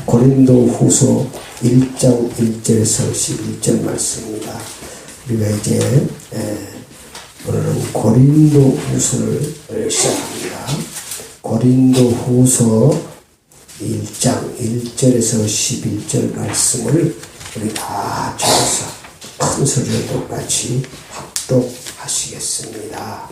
고린도후서 1장 1절에서 11절 말씀입니다. 우리가 이제 오늘은 고린도후서를 시작합니다. 고린도후서 1장 1절에서 11절 말씀을 우리 다 적어서 큰 소리로 똑같이 합독하시겠습니다.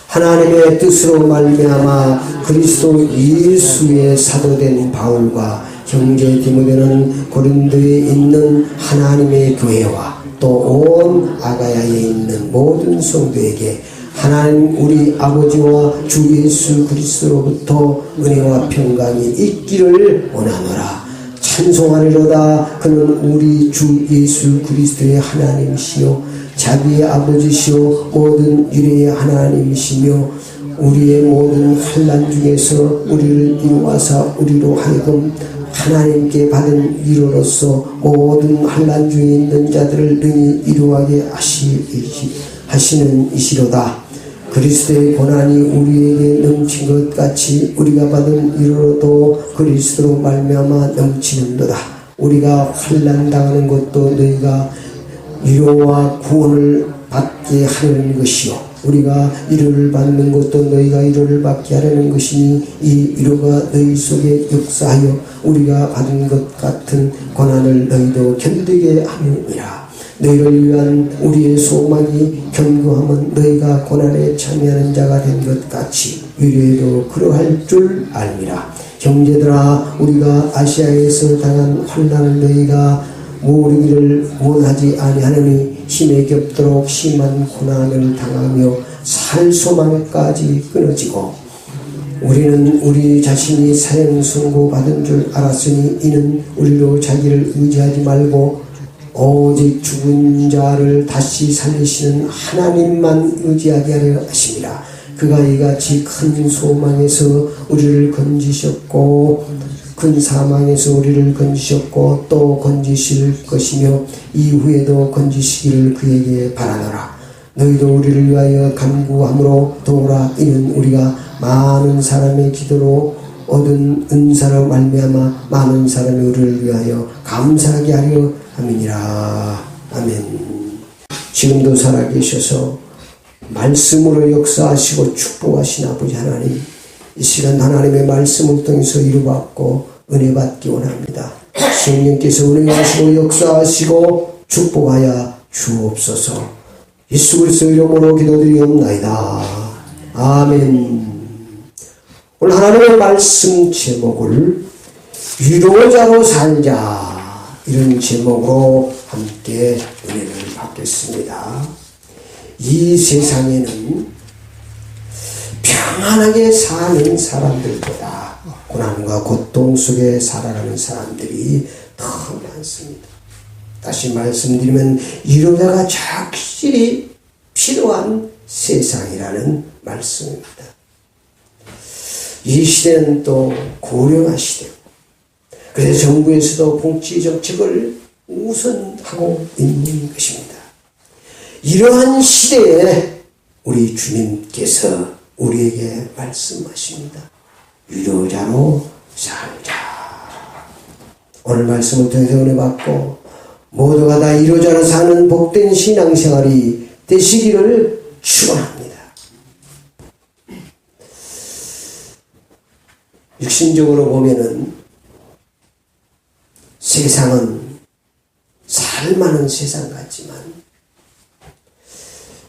하나님의 뜻으로 말미암아 그리스도 예수의 사도된 바울과 형제 디모데는 고린도에 있는 하나님의 교회와 또 온 아가야에 있는 모든 성도에게 하나님 우리 아버지와 주 예수 그리스도로부터 은혜와 평강이 있기를 원하노라. 찬송하리로다. 그는 우리 주 예수 그리스도의 하나님이시요 자비의 아버지시요 모든 유래의 하나님이시며 우리의 모든 환난 중에서 우리를 이루어서 우리로 하여금 하나님께 받은 위로로서 모든 환난 중에 있는 자들을 능히 이루하게 하시는 이시로다. 그리스도의 고난이 우리에게 넘친 것 같이 우리가 받은 위로로도 그리스도로 말미암아 넘치는도다. 우리가 환난 당하는 것도 너희가 위로와 구원을 받게 하려는 것이요 우리가 위로를 받는 것도 너희가 위로를 받게 하려는 것이니 이 위로가 너희 속에 역사하여 우리가 받은 것 같은 고난을 너희도 견디게 하느니라. 너희를 위한 우리의 소망이 견고하면 너희가 고난에 참여하는 자가 된 것 같이 위로에도 그러할 줄 알미라. 형제들아 우리가 아시아에서 당한 환난을 너희가 모르기를 원하지 아니하느니 힘에 겹도록 심한 고난을 당하며 살 소망까지 끊어지고 우리는 우리 자신이 사형 선고받은 줄 알았으니 이는 우리로 자기를 의지하지 말고 오직 죽은 자를 다시 살리시는 하나님만 의지하게 하려 하심이라. 그가 이같이 큰 소망에서 우리를 건지셨고 큰 사망에서 우리를 건지셨고 또 건지실 것이며 이후에도 건지시기를 그에게 바라노라. 너희도 우리를 위하여 간구함으로 도우라. 이는 우리가 많은 사람의 기도로 얻은 은사로 말미암아 많은 사람이 우리를 위하여 감사하게 하려 함이니라. 아멘. 지금도 살아계셔서 말씀으로 역사하시고 축복하신 아버지 하나님, 이 시간 하나님의 말씀을 통해서 이루받고 은혜 받기 원합니다. 성령께서 운행하시고 역사하시고 축복하여 주옵소서. 예수 그리스도의 이름으로 기도드리옵나이다. 아멘. 오늘 하나님의 말씀 제목을 위로자로 살자, 이런 제목으로 함께 은혜를 받겠습니다. 이 세상에는 평안하게 사는 사람들보다 고난과 고통 속에 살아가는 사람들이 더 많습니다. 다시 말씀드리면 위로자가 확실히 필요한 세상이라는 말씀입니다. 이 시대는 또 고령화 시대고 그래서 정부에서도 복지 정책을 우선하고 있는 것입니다. 이러한 시대에 우리 주님께서 우리에게 말씀하십니다. 위로자로 살자. 오늘 말씀을 통해서 은혜 받고 모두가 다 위로자로 사는 복된 신앙생활이 되시기를 축원합니다. 육신적으로 보면은 세상은 살만한 세상 같지만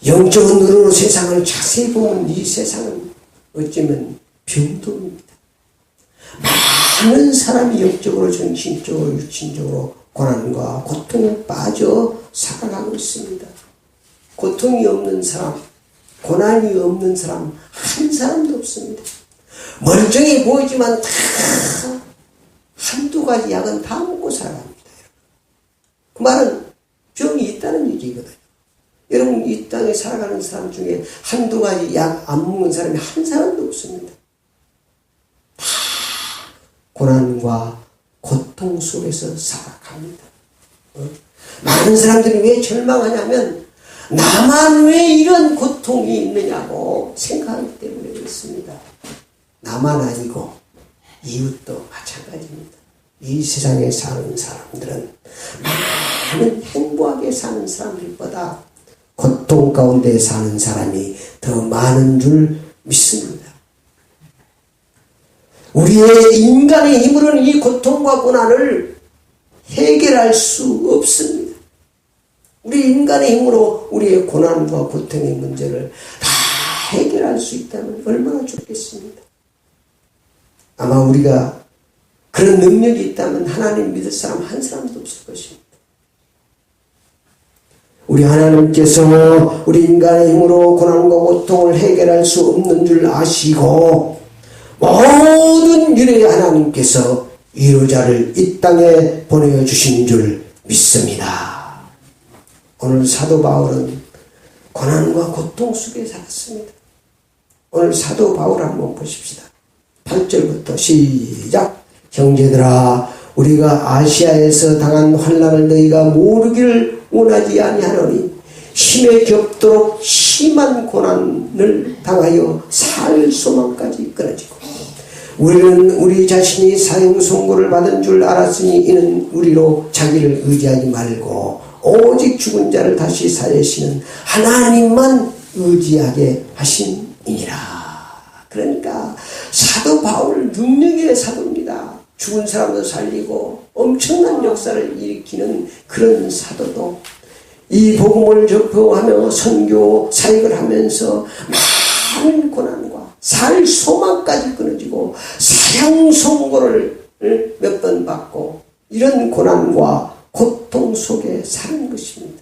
영적인 눈으로 세상을 자세히 보면 이 세상은 어쩌면 병동입니다. 많은 사람이 영적으로 정신적으로 육신적으로 고난과 고통에 빠져 살아가고 있습니다. 고통이 없는 사람, 고난이 없는 사람 한 사람도 없습니다. 멀쩡해 보이지만 다 한두 가지 약은 다 먹고 살아갑니다. 그 말은 병이 있다는 얘기거든요. 여러분 이 땅에 살아가는 사람 중에 한두 가지 약 안 먹는 사람이 한 사람도 없습니다. 다 고난과 고통 속에서 살아갑니다. 많은 사람들이 왜 절망하냐면 나만 왜 이런 고통이 있느냐고 생각하기 때문에 그렇습니다. 나만 아니고 이웃도 마찬가지입니다. 이 세상에 사는 사람들은 많은 행복하게 사는 사람들보다 고통 가운데 사는 사람이 더 많은 줄 믿습니다. 우리의 인간의 힘으로는 이 고통과 고난을 해결할 수 없습니다. 우리 인간의 힘으로 우리의 고난과 고통의 문제를 다 해결할 수 있다면 얼마나 좋겠습니다. 아마 우리가 그런 능력이 있다면 하나님 믿을 사람 한 사람도 없을 것입니다. 우리 하나님께서 우리 인간의 힘으로 고난과 고통을 해결할 수 없는 줄 아시고 모든 일에 하나님께서 위로자를 이 땅에 보내주신 줄 믿습니다. 오늘 사도 바울은 고난과 고통 속에 살았습니다. 오늘 사도 바울 한번 보십시다. 8절부터 시작. 형제들아, 우리가 아시아에서 당한 환난을 너희가 모르기를 원하지 아니하노니 힘에 겹도록 심한 고난을 당하여 살 소망까지 끊어지고 우리는 우리 자신이 사형 선고를 받은 줄 알았으니 이는 우리로 자기를 의지하지 말고 오직 죽은 자를 다시 살리시는 하나님만 의지하게 하심이니라. 그러니까 사도 바울 능력의 사도입니다. 죽은 사람도 살리고 엄청난 역사를 일으키는 그런 사도도 이 복음을 접하며 선교 사역을 하면서 많은 고난과 살 소망까지 끊어지고 사형 선고를 몇 번 받고 이런 고난과 고통 속에 사는 것입니다.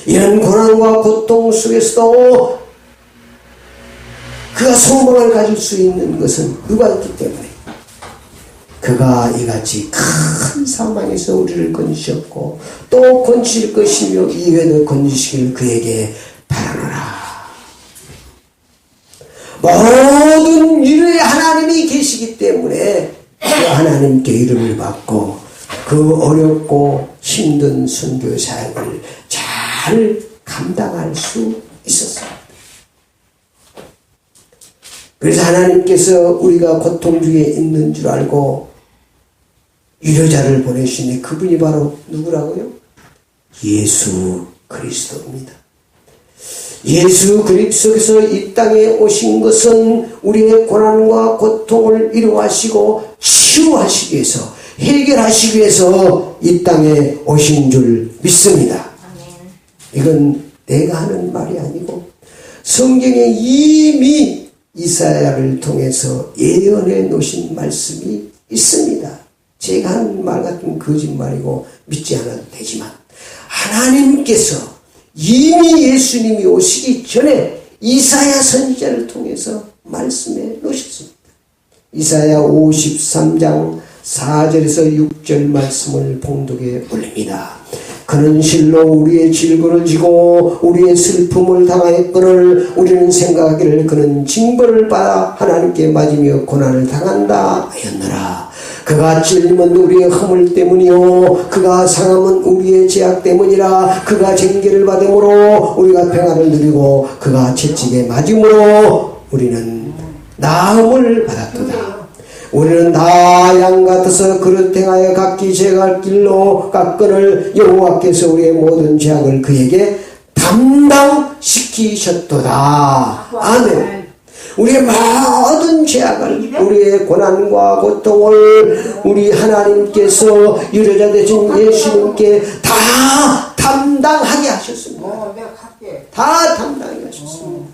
이런 고난과 고통 속에서도 그가 소망을 가질 수 있는 것은 누가 있기 때문에 그가 이같이 큰 사망에서 우리를 건지셨고 또 건지실 것이며 이외에도 건지시길 그에게 바라노라. 모든 일에 하나님이 계시기 때문에 그 하나님께 이름을 받고 그 어렵고 힘든 선교 사역을 잘 감당할 수 있었습니다. 그래서 하나님께서 우리가 고통 중에 있는 줄 알고 위로자를 보내시니 그분이 바로 누구라고요? 예수 그리스도입니다. 예수 그리스도께서 이 땅에 오신 것은 우리의 고난과 고통을 위로하시고 치유하시기 위해서 해결하시기 위해서 이 땅에 오신 줄 믿습니다. 이건 내가 하는 말이 아니고 성경에 이미 이사야를 통해서 예언해 놓으신 말씀이 있습니다. 제가 하는 말 같은 거짓말이고 믿지 않아도 되지만 하나님께서 이미 예수님이 오시기 전에 이사야 선지자를 통해서 말씀해 놓으셨습니다. 이사야 53장 4절에서 6절 말씀을 봉독해 올립니다. 그는 실로 우리의 질고를 지고 우리의 슬픔을 당하였거늘 우리는 생각하기를 그는 징벌을 받아 하나님께 맞으며 고난을 당한다 하였노라. 그가 찔림은 우리의 허물 때문이요 그가 상함은 우리의 죄악 때문이라. 그가 징계를 받음으로 우리가 평안을 누리고 그가 채찍에 맞음으로 우리는 나음을 받았도다. 우리는 다 양 같아서 그릇 행하여 각기 제갈 길로 갔거늘 여호와께서 우리의 모든 죄악을 그에게 담당시키셨도다. 아멘. 우리의 모든 죄악을 우리의 고난과 고통을 우리 하나님께서 유죄자 되신 예수님께 다 담당하게 하셨습니다. 다 담당하게 하셨습니다.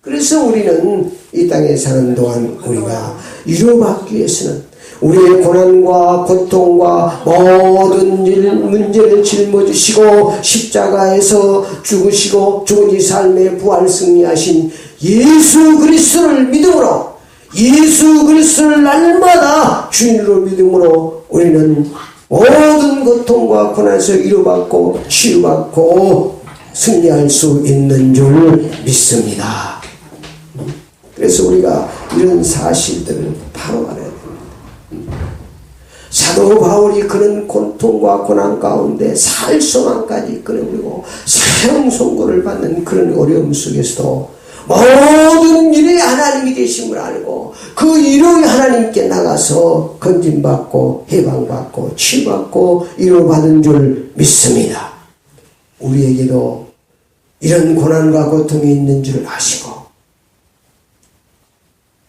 그래서 우리는 이 땅에 사는 동안 우리가 위로받기 위해서는 우리의 고난과 고통과 모든 문제를 짊어지시고 십자가에서 죽으시고 죽은 이 삶의 부활 승리하신 예수 그리스도를 믿음으로 예수 그리스도를 날마다 주인으로 믿음으로 우리는 모든 고통과 고난에서 위로받고 치유받고 승리할 수 있는 줄 믿습니다. 그래서 우리가 이런 사실들을 바로 알아야 됩니다. 사도 바울이 그런 고통과 고난 가운데 살 소망까지 끊어버리고 사형 선고를 받는 그런 어려움 속에서도 모든 일에 하나님이 계심을 알고 그 이루의 하나님께 나가서 건진받고 해방받고 치유받고 위로받은 줄 믿습니다. 우리에게도 이런 고난과 고통이 있는 줄 아시고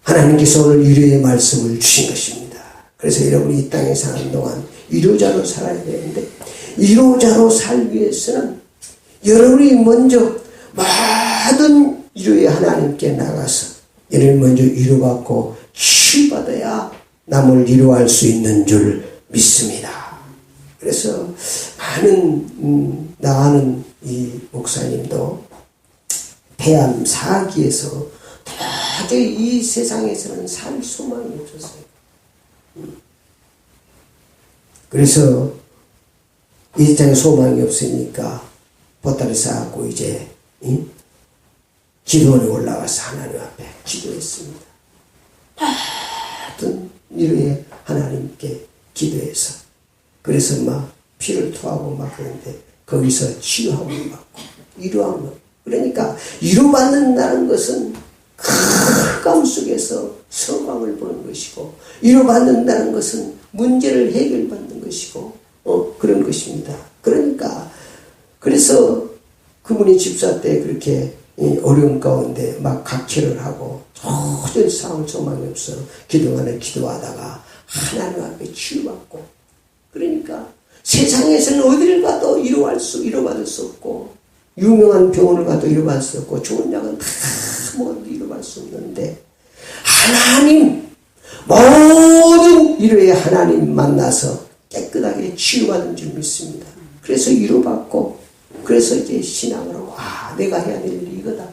하나님께서 오늘 위로의 말씀을 주신 것입니다. 그래서 여러분이 이 땅에 사는 동안 위로자로 살아야 되는데, 위로자로 살기 위해서는 여러분이 먼저 모든 위로의 하나님께 나가서 여러분이 먼저 위로받고 치유받아야 남을 위로할 수 있는 줄 믿습니다. 그래서 많은 나 아는 이 목사님도 폐암 4기에서 도저히 이 세상에서는 살 소망이 없었어요. 그래서 이 세상에 소망이 없으니까 보따리 싸고 이제 기도원에 올라가서 하나님 앞에 기도했습니다. 모든 위로의 하나님께 기도해서, 그래서 막 피를 토하고 막 그런데 거기서 치유함을 받고 위로함을 받고, 그러니까 위로받는다는 것은 흑암 속에서 서광을 보는 것이고, 위로받는다는 것은 문제를 해결받는 것이고 그런 것입니다. 그러니까 그래서 그분이 집사 때 그렇게 어려운 가운데 막 각혈을 하고 도저히 싸울 소망이 없어 기도만을 기도하다가 하나님 앞에 치유받고, 그러니까 세상에서는 어디를 가도 위로받을 수 없고, 유명한 병원을 가도 위로받을 수 없고, 좋은 약은 다 먹어도 위로받을 수 없는데, 하나님, 모든 위로의 하나님 만나서 깨끗하게 치유받은 줄 믿습니다. 그래서 위로받고, 그래서 이제 신앙으로 내가 해야 될 일이 이거다.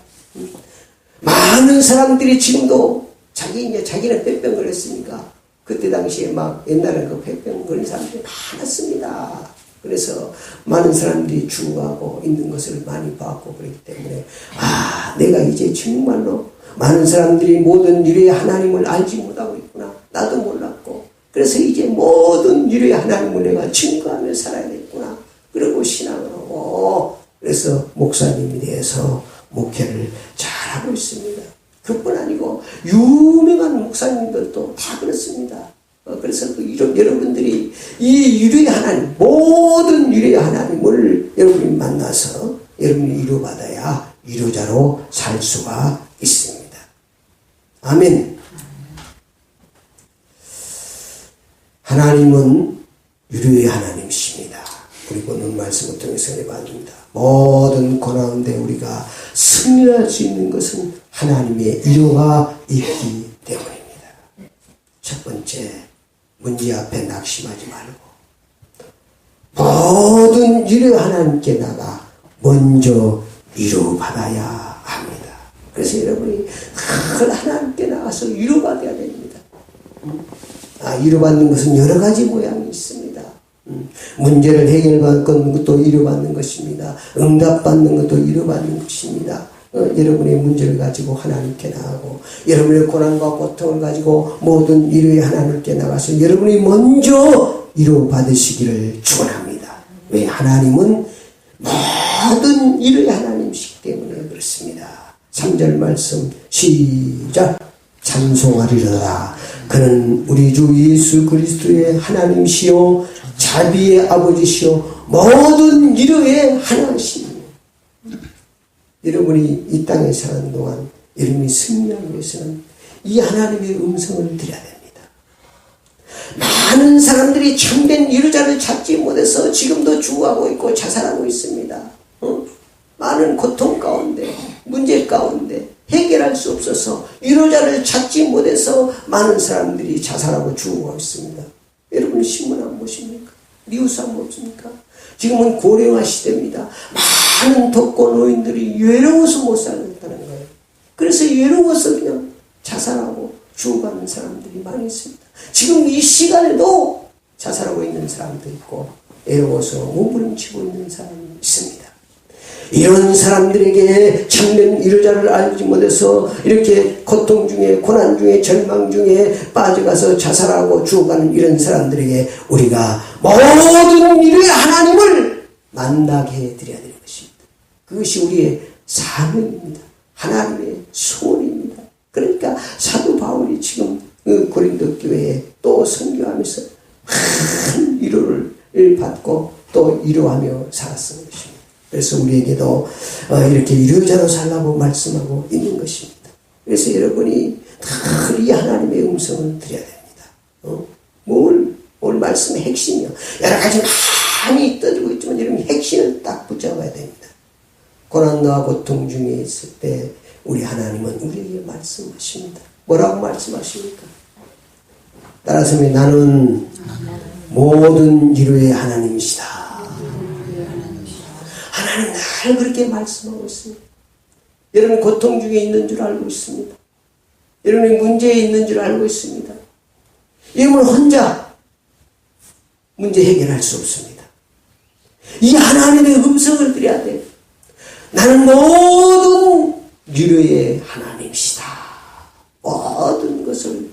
많은 사람들이 지금도 자기는 폐병 걸렸으니까, 그때 당시에 막 옛날에 그 폐병 걸린 사람들이 많았습니다. 그래서 많은 사람들이 죽어가고 있는 것을 많이 봤고 그렇기 때문에 내가 이제 정말로 많은 사람들이 모든 위로의 하나님을 알지 못하고 있구나. 나도 몰랐고, 그래서 이제 모든 위로의 하나님을 내가 증거하며 살아야겠구나. 그리고 신앙으로 그래서 목사님이 돼서 목회를 잘하고 있습니다. 그뿐 아니고 유명한 목사님들도 다 그렇습니다. 그래서 여러분들이 이 위로의 하나님, 모든 위로의 하나님을 여러분이 만나서 여러분이 위로받아야 위로자로 살 수가 있습니다. 아멘. 하나님은 위로의 하나님이십니다. 그리고 오늘 말씀을 통해서 해봤습니다. 모든 고난인데 우리가 승리할 수 있는 것은 하나님의 위로가 있기 때문입니다. 첫 번째, 문제 앞에 낙심하지 말고 모든 위로 하나님께 나가 먼저 위로받아야 합니다. 그래서 여러분이 하나님께 나가서 위로받아야 됩니다. 위로받는 것은 여러 가지 모양이 있습니다. 문제를 해결받는 것도 위로받는 것입니다. 응답받는 것도 위로받는 것입니다. 여러분의 문제를 가지고 하나님께 나가고, 여러분의 고난과 고통을 가지고 모든 위로의 하나님께 나가서 여러분이 먼저 위로받으시기를 축원합니다. 왜? 하나님은 모든 위로의 하나님이시기 때문에 그렇습니다. 3절 말씀 시작. 찬송하리로다. 그는 우리 주 예수 그리스도의 하나님이시요 자비의 아버지시요 모든 위로의 하나님이십니다. 여러분이 이 땅에 사는 동안 여러분이 승리하기 위해서는 이 하나님의 음성을 들어야 됩니다. 많은 사람들이 참된 위로자를 찾지 못해서 지금도 죽어가고 있고 자살하고 있습니다. 많은 고통 가운데, 문제 가운데 해결할 수 없어서 위로자를 찾지 못해서 많은 사람들이 자살하고 죽어가고 있습니다. 여러분 신문 안 보십니까? 뉴스 안 보십니까? 지금은 고령화 시대입니다. 많은 독거 노인들이 외로워서 못 살겠다는 거예요. 그래서 외로워서 그냥 자살하고 죽어가는 사람들이 많이 있습니다. 지금 이 시간에도 자살하고 있는 사람도 있고 외로워서 몸부림치고 있는 사람이 있습니다. 이런 사람들에게 참된 위로자를 알지 못해서 이렇게 고통 중에, 고난 중에, 절망 중에 빠져가서 자살하고 죽어가는 이런 사람들에게 우리가 모든 위로의 하나님을 만나게 해드려야 되는 것입니다. 그것이 우리의 사명입니다. 하나님의 소원입니다. 그러니까 사도 바울이 지금 그 고린도 교회에 또 선교하면서 큰 위로를 받고 또 위로하며 살았던 것입니다. 그래서 우리에게도 이렇게 위로자로 살라고 말씀하고 있는 것입니다. 그래서 여러분이 늘 이 하나님의 음성을 드려야 됩니다. 오늘 말씀의 핵심이요. 여러 가지 많이 떠들고 있지만 여러분 핵심을 딱 붙잡아야 됩니다. 고난과 고통 중에 있을 때 우리 하나님은 우리에게 말씀하십니다. 뭐라고 말씀하십니까? 따라서 나는 모든 위로의 하나님이시다. 하나님 늘 그렇게 말씀하고 있습니다. 여러분 고통 중에 있는 줄 알고 있습니다. 여러분이 문제에 있는 줄 알고 있습니다. 여러분 혼자 문제 해결할 수 없습니다. 이 하나님의 음성을 드려야 돼요. 나는 모든 위로의 하나님이시다. 모든 것을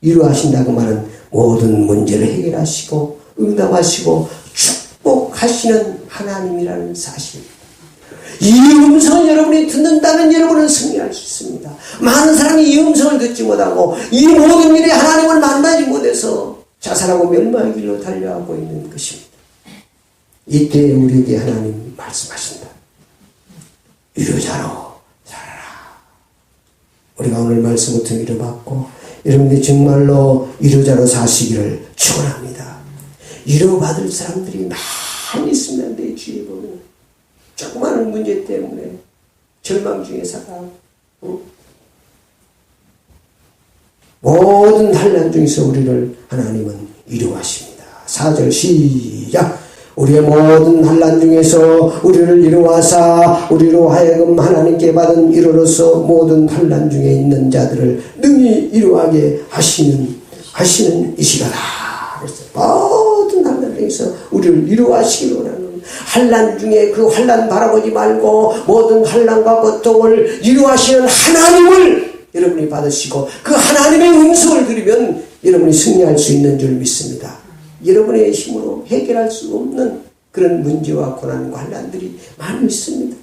위로하신다고 말은 모든 문제를 해결하시고 응답하시고 축복하시는 하나님이라는 사실입니다. 이 음성을 여러분이 듣는다면 여러분은 승리할 수 있습니다. 많은 사람이 이 음성을 듣지 못하고 이 모든 일에 하나님을 만나지 못해서 자살하고 멸망의 길로 달려가고 있는 것입니다. 이때 우리에게 하나님 말씀하신다. 위로자로 살아라. 우리가 오늘 말씀부터 위로받고 여러분들이 정말로 위로자로 사시기를 축원합니다. 위로받을 사람들이 많이 있습니다. 내 주위에 보면 조그마한 문제 때문에 절망 중에 살아. 모든 환난 중에서 우리를 하나님은 위로하십니다. 4절 시작. 우리의 모든 환난 중에서 우리를 위로하사 우리로 하여금 하나님께 받은 위로로서 모든 환난 중에 있는 자들을 능히 위로하게 하시는 이시가라. 그래서 모든 환난 중에서 우리를 위로하시기를 원하는 환난 중에 그 환난 바라보지 말고 모든 환난과 고통을 위로하시는 하나님을 여러분이 받으시고 그 하나님의 음성을 들으면 여러분이 승리할 수 있는 줄 믿습니다. 여러분의 힘으로 해결할 수 없는 그런 문제와 고난과 환난들이 많이 있습니다.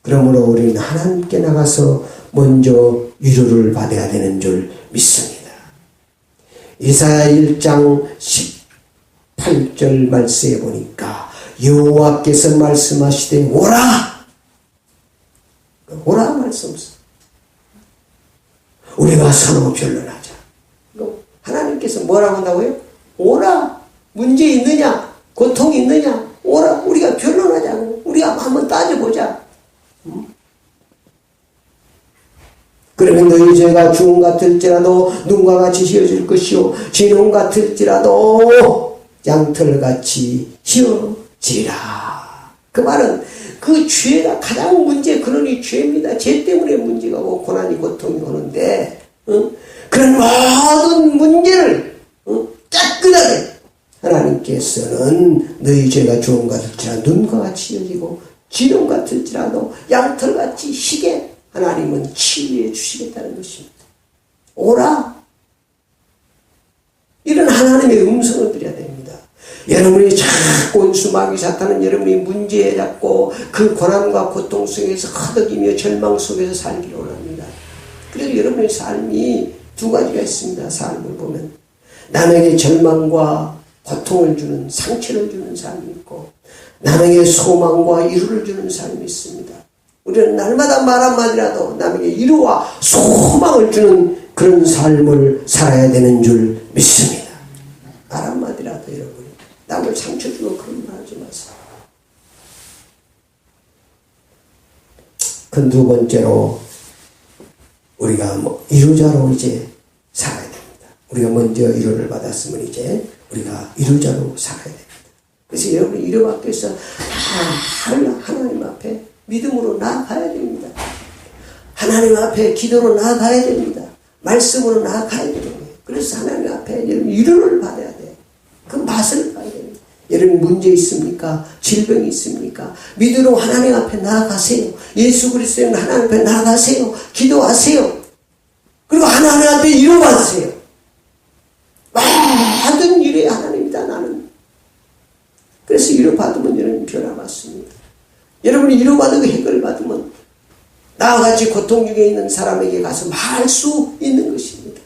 그러므로 우리는 하나님께 나가서 먼저 위로를 받아야 되는 줄 믿습니다. 이사야 1장 18절 말씀에 보니까 여호와께서 말씀하시되 오라! 오라 말씀하셨어요. 우리가 서로 변론하자. 하나님께서 뭐라고 한다고요? 오라. 문제 있느냐? 고통이 있느냐? 오라. 우리가 변론하자고. 우리가 한번 따져보자. 그러면 너희 죄가 주홍 같을지라도 눈과 같이 휘어질 것이요 진홍 같을지라도 양털같이 휘어지리라. 그 말은 그 죄가 가장 문제 근원이 죄입니다. 죄 때문에 문제가 오고 고난이 고통이 오는데 그런 모든 문제를 깨끗하게 하나님께서는 너희 죄가 주홍 같을지라도 눈과 같이 휘어지고 진홍 같을지라도 양털같이 희게 하나님은 치유해 주시겠다는 것입니다. 오라. 이런 하나님의 음성을 드려야 됩니다. 여러분이 자꾸 원수마귀 사탄은 여러분이 문제에 잡고 그 고난과 고통 속에서 허덕이며 절망 속에서 살기를 원합니다. 그래서 여러분의 삶이 두 가지가 있습니다. 삶을 보면 남에게 절망과 고통을 주는 상처를 주는 삶이 있고 남에게 소망과 위로를 주는 삶이 있습니다. 우리는 날마다 말 한마디라도 남에게 위로와 소망을 주는 그런 삶을 살아야 되는 줄 믿습니다. 말 한마디라도 여러분 남을 상처 주고 그런 말 하지 마세요. 그 두 번째로 우리가 위로자로 이제 살아야 됩니다. 우리가 먼저 위로를 받았으면 이제 우리가 위로자로 살아야 됩니다. 그래서 여러분이 위로받기 위해서 하나님 앞에 믿음으로 나아가야 됩니다. 하나님 앞에 기도로 나아가야 됩니다. 말씀으로 나아가야 됩니다. 그래서 하나님 앞에 여러분 위로를 받아야 돼요. 그 맛을 봐야 됩니다. 여러분 문제 있습니까? 질병이 있습니까? 믿음으로 하나님 앞에 나아가세요. 예수 그리스도의 하나님 앞에 나아가세요. 기도하세요. 그리고 하나님 앞에 위로받으세요. 모든 일이 하나님이다 나는. 그래서 위로받으면 여러분 변화받습니다. 여러분이 위로받고 해결받으면 나와 같이 고통 중에 있는 사람에게 가서 말할 수 있는 것입니다.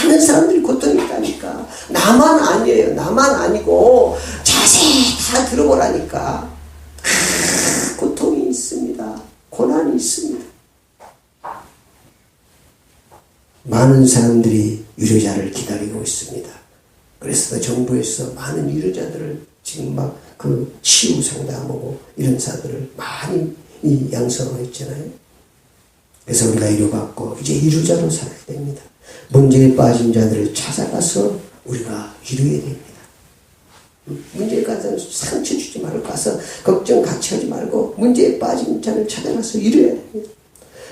많은 사람들이 고통이 있다니까. 나만 아니에요. 나만 아니고 자세히 다 들어보라니까. 고통이 있습니다. 고난이 있습니다. 많은 사람들이 위로자를 기다리고 있습니다. 그래서 정부에서 많은 위로자들을 지금 막 그 치유 상담하고 이런 사들을 많이 양성하고 있잖아요. 그래서 우리가 위로받고 이제 위로자로 살아야 됩니다. 문제에 빠진 자들을 찾아가서 우리가 위로해야 됩니다. 문제에 가서 상처 주지 말고 가서 걱정 같이 하지 말고 문제에 빠진 자를 찾아가서 위로해야 됩니다.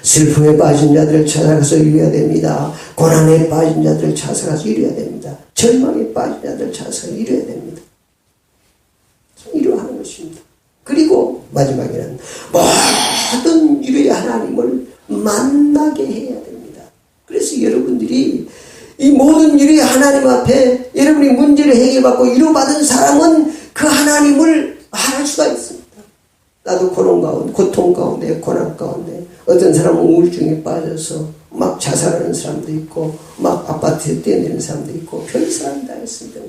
슬픔에 빠진 자들을 찾아가서 위로해야 됩니다. 고난에 빠진 자들을 찾아가서 위로해야 됩니다. 절망에 빠진 자들을 찾아가서 위로해야 됩니다. 위로하는 것입니다. 그리고 마지막에는 모든 위로의 하나님을 만나게 해야 됩니다. 그래서 여러분들이 이 모든 위로의 하나님 앞에 여러분이 문제를 해결받고 위로받은 사람은 그 하나님을 말할 수가 있습니다. 나도 고통 가운데, 고난 가운데, 어떤 사람은 우울증에 빠져서 막 자살하는 사람도 있고, 막 아파트에 뛰어내는 사람도 있고, 별 사람 다 있습니다.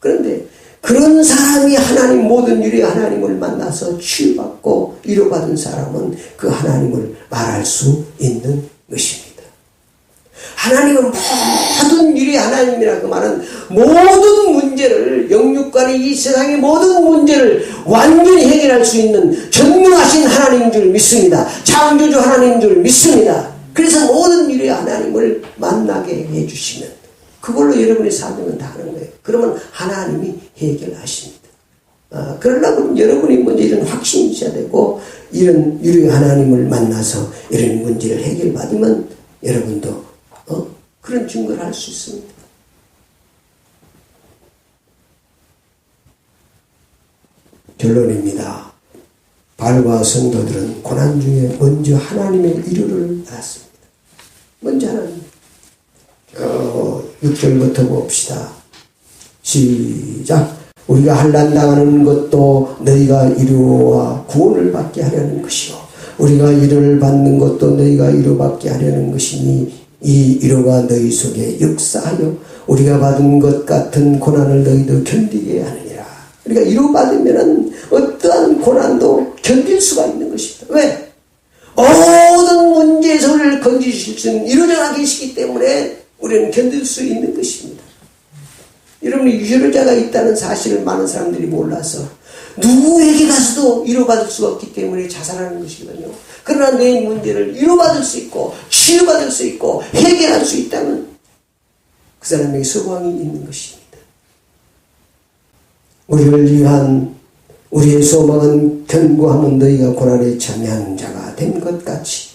그런데 그런 사람이 하나님, 모든 위로의 하나님을 만나서 치유받고 위로받은 사람은 그 하나님을 말할 수 있는 것입니다. 하나님은 모든 위로의 하나님이라고 말은 모든 문제를, 영육간의 이 세상의 모든 문제를 완전히 해결할 수 있는 전능하신 하나님인 줄 믿습니다. 창조주 하나님인 줄 믿습니다. 그래서 모든 위로의 하나님을 만나게 해주시면 그걸로 여러분의 사명은 다 하는 거예요. 그러면 하나님이 해결하십니다. 그러려면 여러분이 먼저 이런 확신이 있어야 되고, 이런 위로의 하나님을 만나서 이런 문제를 해결받으면 여러분도 그런 증거를 할 수 있습니다. 결론입니다. 바울과 성도들은 고난 중에 먼저 하나님의 위로를 받았습니다. 먼저 하나님. 6절부터 봅시다. 시작. 우리가 환난 당하는 것도 너희가 위로와 구원을 받게 하려는 것이요, 우리가 위로를 받는 것도 너희가 위로받게 하려는 것이니 이 위로가 너희 속에 역사하여 우리가 받은 것 같은 고난을 너희도 견디게 하느니라. 우리가 위로받으면 어떠한 고난도 견딜 수가 있는 것입니다. 왜? 모든 문제에서 우리를 건지실 수 있는 위로자가 계시기 때문에 우리는 견딜 수 있는 것입니다. 여러분이 위로자가 있다는 사실을 많은 사람들이 몰라서 누구에게 가서도 위로받을 수가 없기 때문에 자살하는 것이거든요. 그러나 내 문제를 위로받을 수 있고 치유받을 수 있고 해결할 수 있다면 그 사람에게 소망이 있는 것입니다. 우리를 위한 우리의 소망은 견고함은 너희가 고난에 참여한 자가 된 것 같이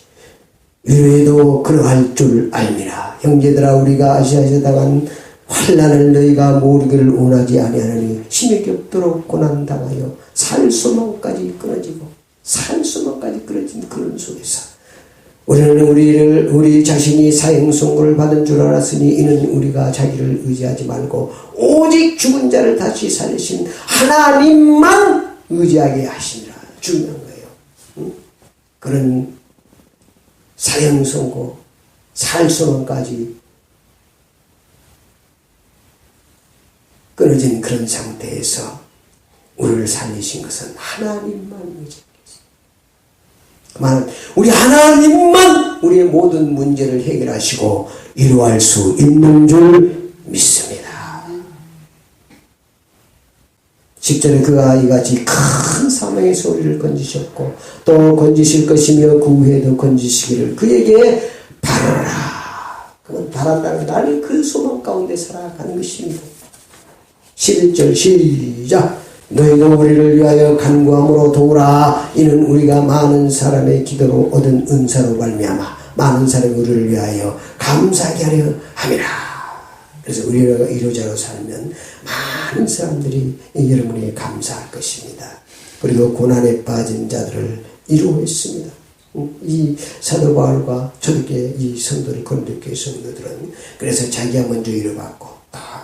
위로에도 그러할 줄 알미라. 형제들아, 우리가 아시아에서 당한 환난을 너희가 모르기를 원하지 아니하느니 힘이 없도록 고난당하여 살 소망까지 끊어지고 끊어진 그런 속에서 우리는 우리 자신이 사형선고를 받은 줄 알았으니 이는 우리가 자기를 의지하지 말고 오직 죽은 자를 다시 살리신 하나님만 의지하게 하시니라. 중요한 거예요. 그런 사형선고, 살 소망까지 끊어진 그런 상태에서 우리를 살리신 것은 하나님만 의지하겠습니다. 우리 하나님만 우리의 모든 문제를 해결하시고 위로할 수 있는 줄 믿습니다. 10절에 그가 이같이 큰 사명의 소리를 건지셨고 또 건지실 것이며 그 후에도 건지시기를 그에게 바라라. 그건 바란다는 나는 그 소망 가운데 살아가는 것입니다. 11절 시작. 너희도 우리를 위하여 간구함으로 도우라. 이는 우리가 많은 사람의 기도로 얻은 은사로 말미암아 많은 사람이 우리를 위하여 감사하게 하려 함이라. 그래서 우리가 위로자로 살면 많은 사람들이 여러분에게 감사할 것입니다. 그리고 고난에 빠진 자들을 위로했습니다. 이 사도 바울과 초대교회 이 성도들, 고린도교회 성도들은 그래서 자기가 먼저 위로받고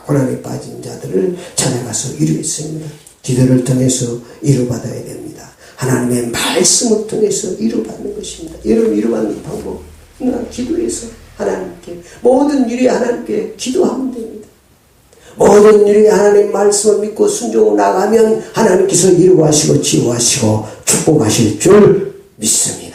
고난에 빠진 자들을 찾아가서 위로했습니다. 기도를 통해서 위로받아야 됩니다. 하나님의 말씀을 통해서 위로받는 것입니다. 여러분 위로받는 방법, 기도해서 하나님께, 모든 일에 하나님께 기도하면 됩니다. 모든 일에 하나님 말씀을 믿고 순종을 나가면 하나님께서 이루하시고 지휘하시고 축복하실 줄 믿습니다.